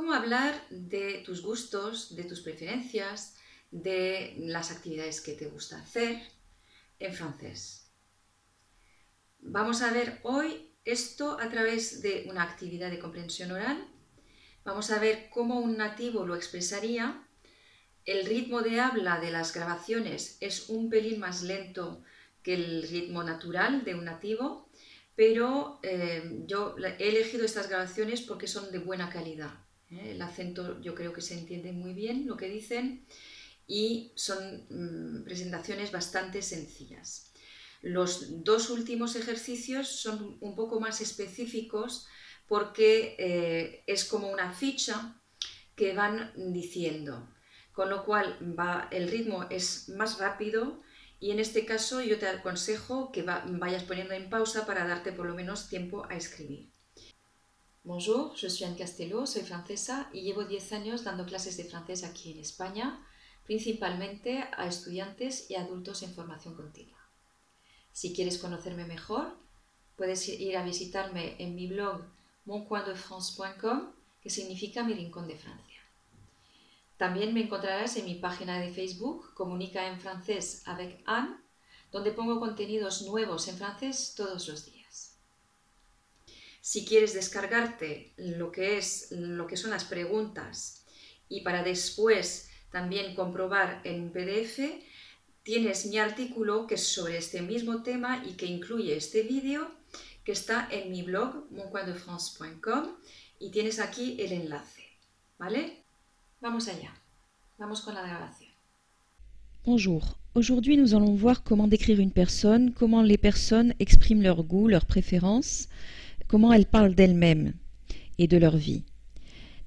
cómo hablar de tus gustos, de tus preferencias, de las actividades que te gusta hacer en francés. Vamos a ver hoy esto a través de una actividad de comprensión oral. Vamos a ver cómo un nativo lo expresaría. El ritmo de habla de las grabaciones es un pelín más lento que el ritmo natural de un nativo, pero yo he elegido estas grabaciones porque son de buena calidad. El acento yo creo que se entiende muy bien lo que dicen y son presentaciones bastante sencillas. Los dos últimos ejercicios son un poco más específicos porque es como una ficha que van diciendo, con lo cual el ritmo es más rápido y en este caso yo te aconsejo que vayas poniendo en pausa para darte por lo menos tiempo a escribir. Bonjour, je suis Anne Castelló, soy francesa y llevo 10 años dando clases de francés aquí en España, principalmente a estudiantes y adultos en formación continua. Si quieres conocerme mejor, puedes ir a visitarme en mi blog moncoindefrance.com, que significa mi rincón de Francia. También me encontrarás en mi página de Facebook, Comunica en francés avec Anne, donde pongo contenidos nuevos en francés todos los días. Si quieres descargarte lo que son las preguntas y para después también comprobar en un PDF, tienes mi artículo que es sobre este mismo tema y que incluye este vídeo que está en mi blog moncoindefrance.com y tienes aquí el enlace, ¿vale? Vamos allá, vamos con la grabación. Bonjour, aujourd'hui nous allons voir comment décrire une personne, comment les personnes expriment leur goût, leurs préférences, comment elles parlent d'elles-mêmes et de leur vie.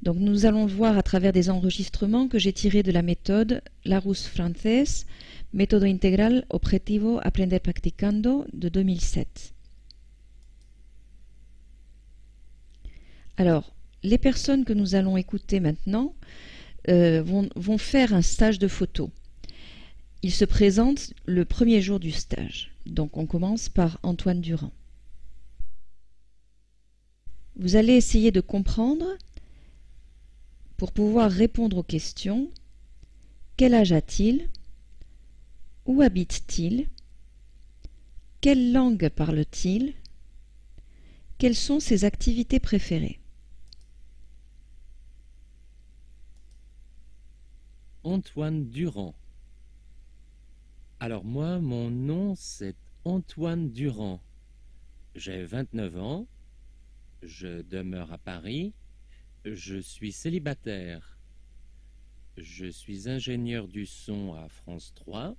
Donc nous allons voir à travers des enregistrements que j'ai tirés de la méthode Larousse Francés, Método Integral Objetivo Aprender Practicando de 2007. Alors, les personnes que nous allons écouter maintenant vont faire un stage de photo. Ils se présentent le premier jour du stage. Donc on commence par Antoine Durand. Vous allez essayer de comprendre, pour pouvoir répondre aux questions, quel âge a-t-il? Où habite-t-il? Quelle langue parle-t-il? Quelles sont ses activités préférées? Antoine Durand. Alors moi, mon nom c'est Antoine Durand. J'ai 29 ans, je demeure à Paris, je suis célibataire, je suis ingénieur du son à France 3,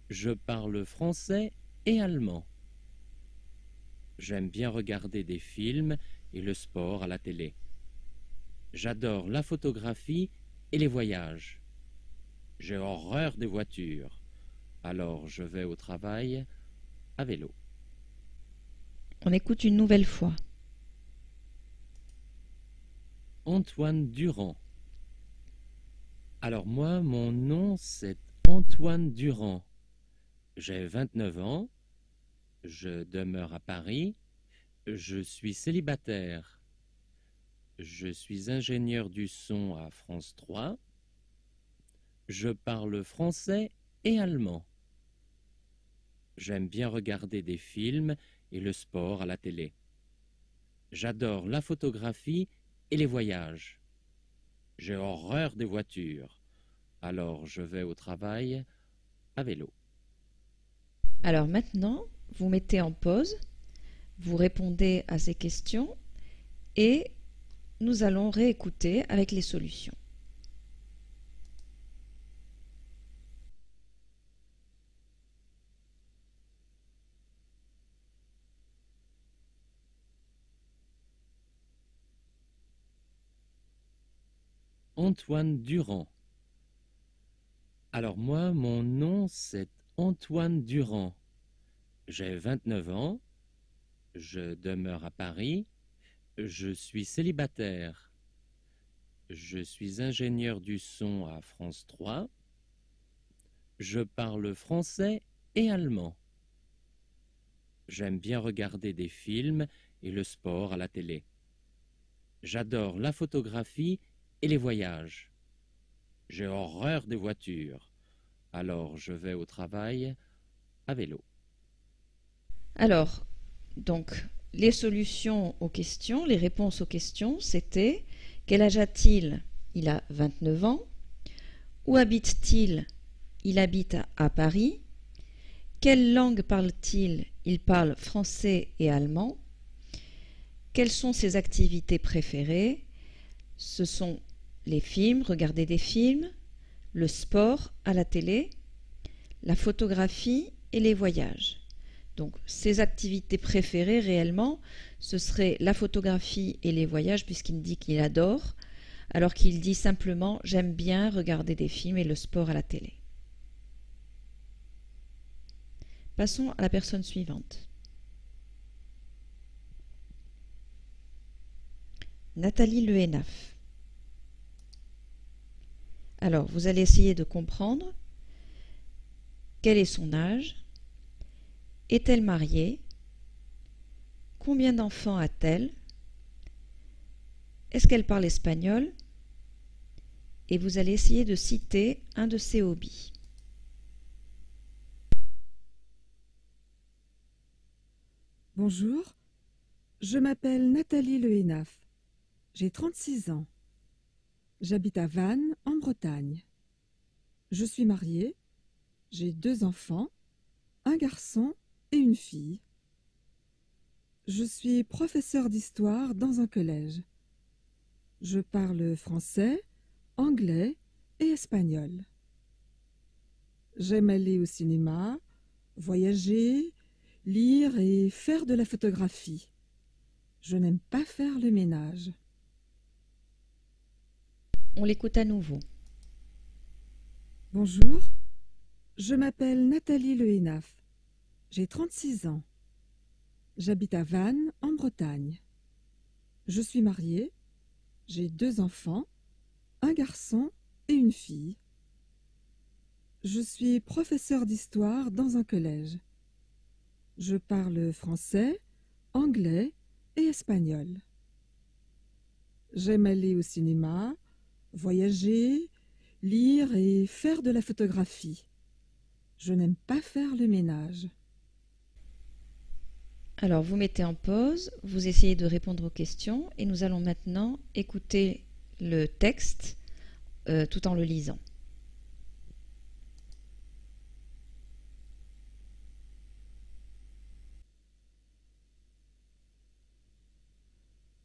je parle français et allemand. J'aime bien regarder des films et le sport à la télé. J'adore la photographie et les voyages. J'ai horreur des voitures, alors je vais au travail à vélo. On écoute une nouvelle fois. Antoine Durand. Alors moi, mon nom c'est Antoine Durand. J'ai 29 ans, je demeure à Paris, je suis célibataire, je suis ingénieur du son à France 3, je parle français et allemand. J'aime bien regarder des films et le sport à la télé. J'adore la photographie et les voyages. J'ai horreur des voitures, alors je vais au travail à vélo. Alors maintenant, vous mettez en pause, vous répondez à ces questions et nous allons réécouter avec les solutions. Antoine Durand. Alors moi, mon nom c'est Antoine Durand. J'ai 29 ans, je demeure à Paris, je suis célibataire, je suis ingénieur du son à France 3, je parle français et allemand. J'aime bien regarder des films et le sport à la télé. J'adore la photographie et les voyages. J'ai horreur des voitures. Alors je vais au travail à vélo. Alors, donc, les solutions aux questions, les réponses aux questions, c'était quel âge a-t-il? Il a 29 ans. Où habite-t-il? Il habite à Paris. Quelle langue parle-t-il? Il parle français et allemand. Quelles sont ses activités préférées? Ce sont les films, regarder des films, le sport à la télé, la photographie et les voyages. Donc, ses activités préférées réellement, ce serait la photographie et les voyages, puisqu'il dit qu'il adore, alors qu'il dit simplement « j'aime bien regarder des films et le sport à la télé ». Passons à la personne suivante. Nathalie Le Hénaf. Alors, vous allez essayer de comprendre quel est son âge. Est-elle mariée? Combien d'enfants a-t-elle? Est-ce qu'elle parle espagnol? Et vous allez essayer de citer un de ses hobbies. Bonjour, je m'appelle Nathalie Le Hénaf. J'ai 36 ans. J'habite à Vannes, en Bretagne. Je suis mariée. J'ai 2 enfants, un garçon et une fille. Je suis professeure d'histoire dans un collège. Je parle français, anglais et espagnol. J'aime aller au cinéma, voyager, lire et faire de la photographie. Je n'aime pas faire le ménage. On l'écoute à nouveau. Bonjour, je m'appelle Nathalie Le Hénaf. J'ai 36 ans. J'habite à Vannes, en Bretagne. Je suis mariée. J'ai 2 enfants, un garçon et une fille. Je suis professeure d'histoire dans un collège. Je parle français, anglais et espagnol. J'aime aller au cinéma, voyager, lire et faire de la photographie. Je n'aime pas faire le ménage. Alors, vous mettez en pause, vous essayez de répondre aux questions et nous allons maintenant écouter le texte tout en le lisant.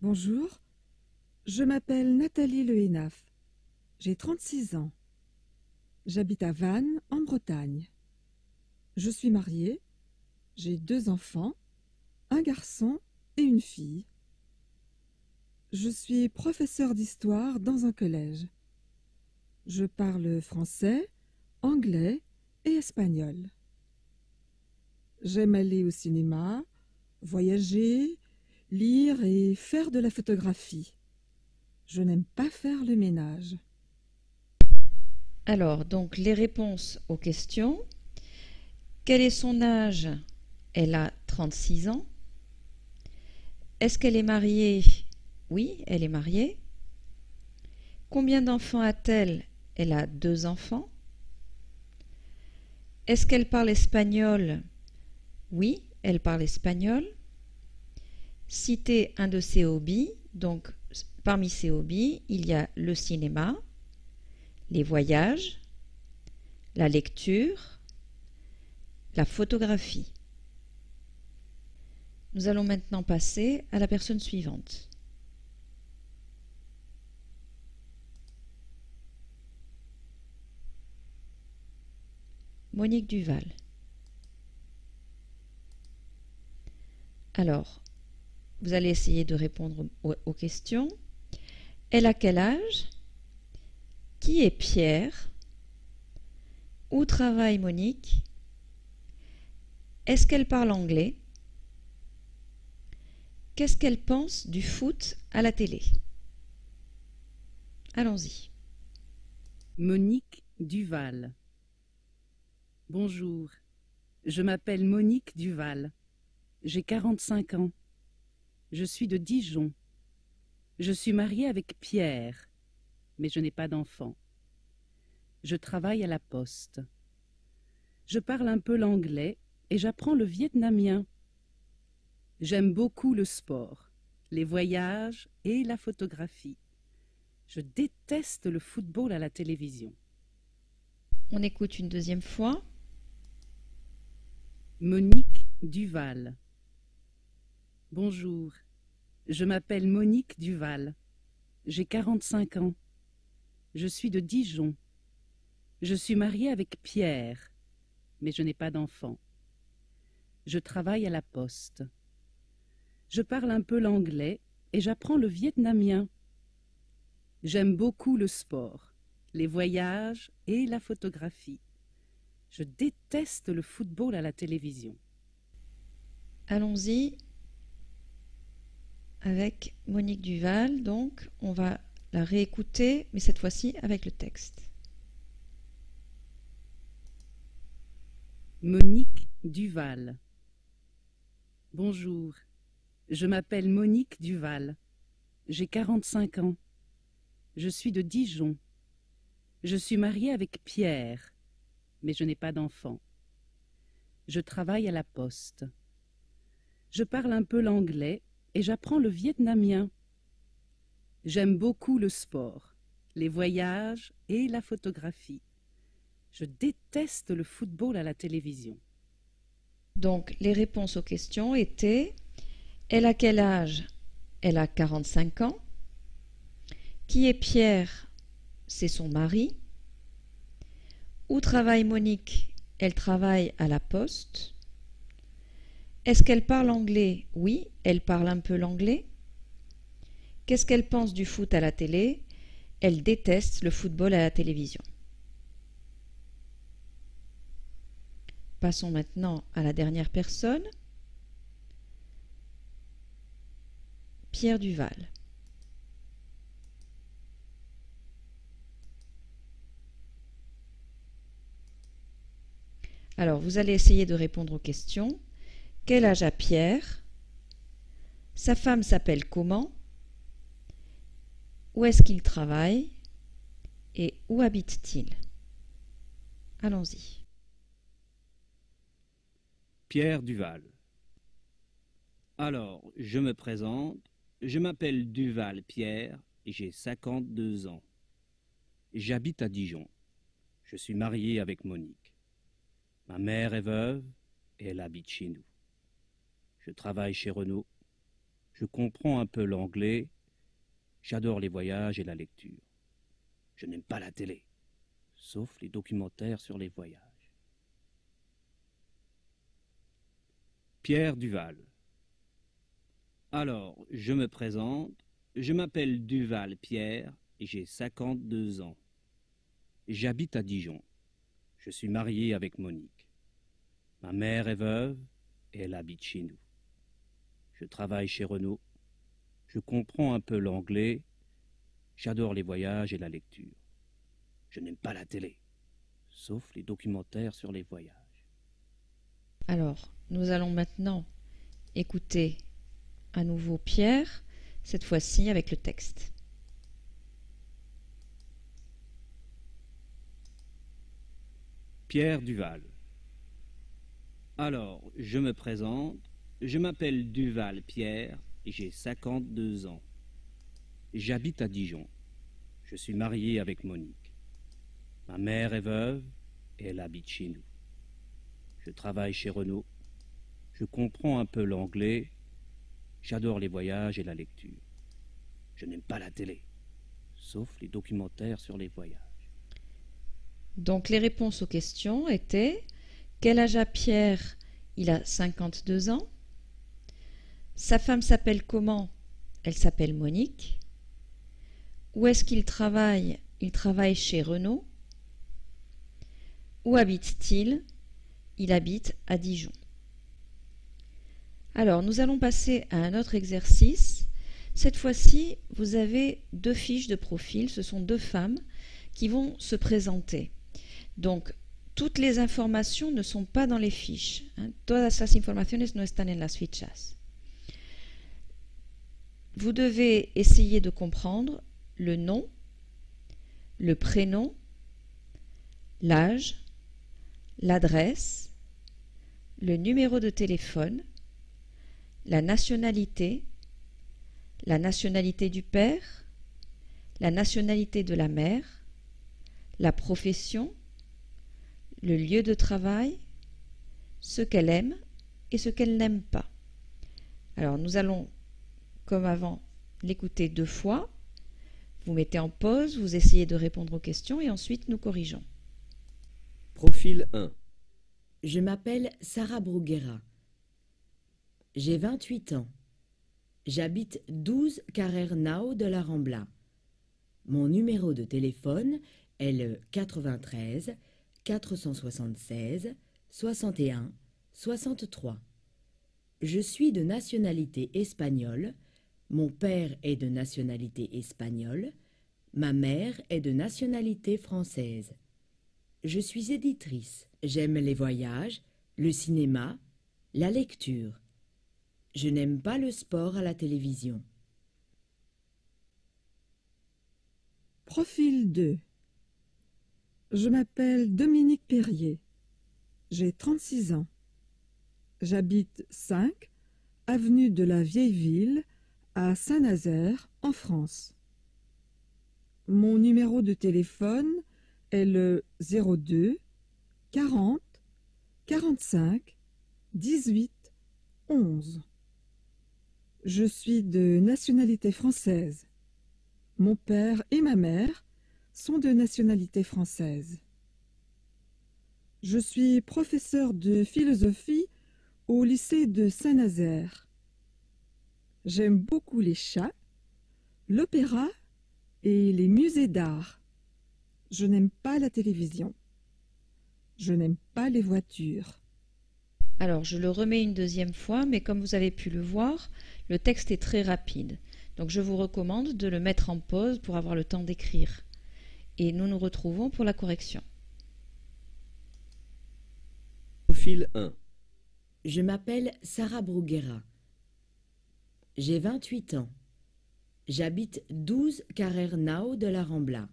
Bonjour, je m'appelle Nathalie Le Hénaf. J'ai 36 ans. J'habite à Vannes, en Bretagne. Je suis mariée. J'ai 2 enfants, un garçon et une fille. Je suis professeure d'histoire dans un collège. Je parle français, anglais et espagnol. J'aime aller au cinéma, voyager, lire et faire de la photographie. Je n'aime pas faire le ménage. Alors, donc, les réponses aux questions. Quel est son âge? Elle a 36 ans. Est-ce qu'elle est mariée? Oui, elle est mariée. Combien d'enfants a-t-elle? Elle a 2 enfants. Est-ce qu'elle parle espagnol? Oui, elle parle espagnol. Citez un de ses hobbies. Donc, parmi ses hobbies, il y a le cinéma, les voyages, la lecture, la photographie. Nous allons maintenant passer à la personne suivante. Monique Duval. Alors, vous allez essayer de répondre aux questions. Elle a quel âge? Qui est Pierre? Où travaille Monique? Est-ce qu'elle parle anglais? Qu'est-ce qu'elle pense du foot à la télé? Allons-y. Monique Duval. Bonjour, je m'appelle Monique Duval. J'ai 45 ans. Je suis de Dijon. Je suis mariée avec Pierre, mais je n'ai pas d'enfant. Je travaille à la poste. Je parle un peu l'anglais et j'apprends le vietnamien. J'aime beaucoup le sport, les voyages et la photographie. Je déteste le football à la télévision. On écoute une deuxième fois. Monique Duval. Bonjour, je m'appelle Monique Duval. J'ai 45 ans. Je suis de Dijon. Je suis mariée avec Pierre, mais je n'ai pas d'enfant. Je travaille à la poste. Je parle un peu l'anglais et j'apprends le vietnamien. J'aime beaucoup le sport, les voyages et la photographie. Je déteste le football à la télévision. Allons-y avec Monique Duval. Donc, on va la réécouter, mais cette fois-ci avec le texte. Monique Duval. Bonjour, je m'appelle Monique Duval. J'ai 45 ans. Je suis de Dijon. Je suis mariée avec Pierre, mais je n'ai pas d'enfant. Je travaille à la poste. Je parle un peu l'anglais et j'apprends le vietnamien. J'aime beaucoup le sport, les voyages et la photographie. Je déteste le football à la télévision. Donc, les réponses aux questions étaient: elle a quel âge? Elle a 45 ans. Qui est Pierre? C'est son mari. Où travaille Monique? Elle travaille à la poste. Est-ce qu'elle parle anglais? Oui, elle parle un peu l'anglais. Qu'est-ce qu'elle pense du foot à la télé? Elle déteste le football à la télévision. Passons maintenant à la dernière personne, Pierre Duval. Alors, vous allez essayer de répondre aux questions. Quel âge a Pierre? Sa femme s'appelle comment? Où est-ce qu'il travaille? Et où habite-t-il? Allons-y. Pierre Duval. Alors, je me présente. Je m'appelle Duval Pierre et j'ai 52 ans. J'habite à Dijon. Je suis marié avec Monique. Ma mère est veuve et elle habite chez nous. Je travaille chez Renault. Je comprends un peu l'anglais. J'adore les voyages et la lecture. Je n'aime pas la télé, sauf les documentaires sur les voyages. Pierre Duval. Alors, je me présente. Je m'appelle Duval Pierre et j'ai 52 ans. J'habite à Dijon. Je suis marié avec Monique. Ma mère est veuve et elle habite chez nous. Je travaille chez Renault. Je comprends un peu l'anglais. J'adore les voyages et la lecture. Je n'aime pas la télé, sauf les documentaires sur les voyages. Alors, nous allons maintenant écouter à nouveau Pierre, cette fois-ci avec le texte. Pierre Duval. Alors, je me présente. Je m'appelle Duval Pierre et j'ai 52 ans. J'habite à Dijon. Je suis marié avec Monique. Ma mère est veuve et elle habite chez nous. Je travaille chez Renault. Je comprends un peu l'anglais. J'adore les voyages et la lecture. Je n'aime pas la télé, sauf les documentaires sur les voyages. Donc les réponses aux questions étaient: quel âge a Pierre? Il a 52 ans. Sa femme s'appelle comment? Elle s'appelle Monique. Où est-ce qu'il travaille? Il travaille chez Renault. Où habite-t-il? Il habite à Dijon. Alors, nous allons passer à un autre exercice. Cette fois-ci, vous avez deux fiches de profil. Ce sont deux femmes qui vont se présenter. Donc, toutes les informations ne sont pas dans les fiches. Todas las informaciones no están en las fichas. vous devez essayer de comprendre le nom, le prénom, l'âge, l'adresse, le numéro de téléphone, la nationalité du père, la nationalité de la mère, la profession, le lieu de travail, ce qu'elle aime et ce qu'elle n'aime pas. Alors nous allons, comme avant, l'écouter 2 fois. Vous mettez en pause, vous essayez de répondre aux questions et ensuite nous corrigeons. Profil 1. Je m'appelle Sarah Bruguera. J'ai 28 ans. J'habite 12 Carrer Nou de la Rambla. Mon numéro de téléphone est le 93 476 61 63. Je suis de nationalité espagnole. Mon père est de nationalité espagnole. Ma mère est de nationalité française. Je suis éditrice. J'aime les voyages, le cinéma, la lecture. Je n'aime pas le sport à la télévision. Profil 2. Je m'appelle Dominique Perrier. J'ai 36 ans. J'habite 5 avenue de la Vieille Ville à Saint-Nazaire, en France. Mon numéro de téléphone est le 02 40 45 18 11. Je suis de nationalité française. Mon père et ma mère sont de nationalité française. Je suis professeur de philosophie au lycée de Saint-Nazaire. J'aime beaucoup les chats, l'opéra et les musées d'art. Je n'aime pas la télévision. Je n'aime pas les voitures. Alors, je le remets une 2e fois, mais comme vous avez pu le voir, le texte est très rapide. Donc, je vous recommande de le mettre en pause pour avoir le temps d'écrire. Et nous nous retrouvons pour la correction. Profil 1. Je m'appelle Sarah Bruguera. J'ai 28 ans. J'habite 12 Carrer Nou de la Rambla.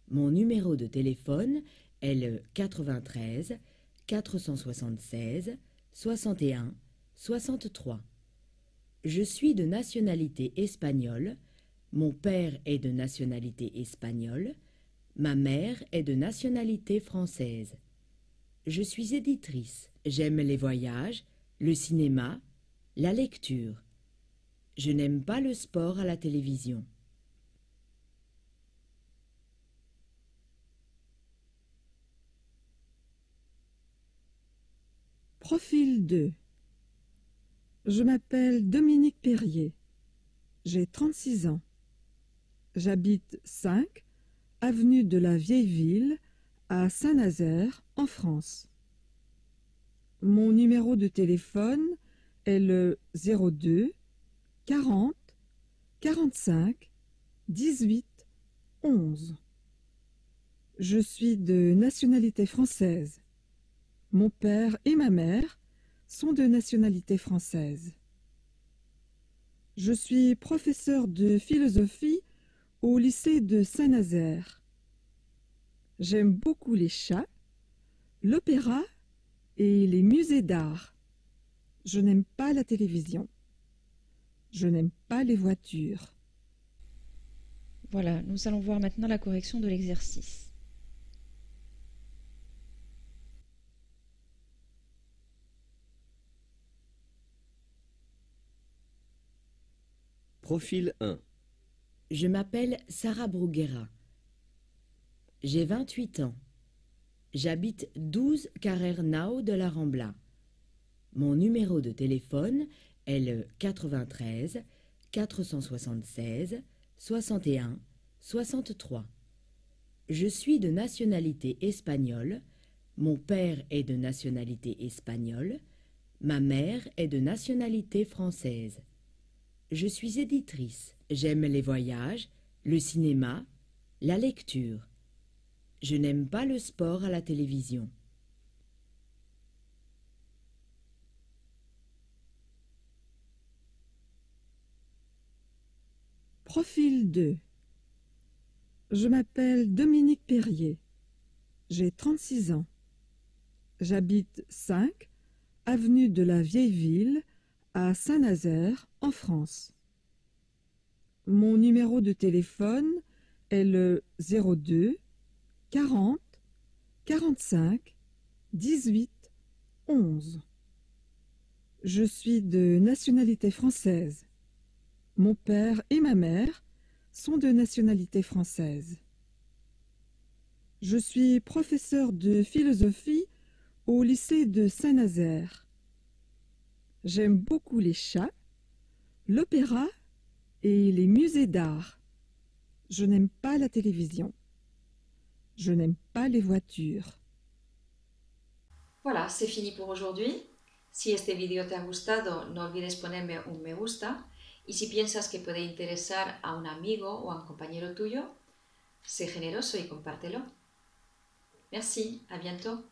Mon numéro de téléphone est le 93 476 61 63. Je suis de nationalité espagnole. Mon père est de nationalité espagnole. Ma mère est de nationalité française. Je suis éditrice. J'aime les voyages, le cinéma, la lecture. Je n'aime pas le sport à la télévision. Profil 2. Je m'appelle Dominique Perrier. J'ai 36 ans. J'habite 5 avenue de la Vieille Ville à Saint-Nazaire, en France. Mon numéro de téléphone est le 02 40 45 18 11. Je suis de nationalité française. Mon père et ma mère sont de nationalité française. Je suis professeur de philosophie au lycée de Saint-Nazaire. J'aime beaucoup les chats, l'opéra et les musées d'art. Je n'aime pas la télévision. Je n'aime pas les voitures. Voilà, nous allons voir maintenant la correction de l'exercice. Profil 1. Je m'appelle Sarah Bruguera. J'ai 28 ans. J'habite 12 Carrer Nou de la Rambla. Mon numéro de téléphone est le 93 476 61 63. Je suis de nationalité espagnole. Mon père est de nationalité espagnole. Ma mère est de nationalité française. Je suis éditrice. J'aime les voyages, le cinéma, la lecture. Je n'aime pas le sport à la télévision. Profil 2. Je m'appelle Dominique Perrier. J'ai 36 ans. J'habite 5, avenue de la Vieille Ville, à Saint-Nazaire, en France. Mon numéro de téléphone est le 02 40 45 18 11. Je suis de nationalité française. Mon père et ma mère sont de nationalité française. Je suis professeur de philosophie au lycée de Saint-Nazaire. J'aime beaucoup les chats, l'opéra et les musées d'art. Je n'aime pas la télévision. Je n'aime pas les voitures. Voilà, c'est fini pour aujourd'hui. Si este vídeo te ha gustado, no olvides ponerme un me gusta. Y si piensas que puede interesar a un amigo o a un compañero tuyo, sé generoso y compártelo. Merci, à bientôt.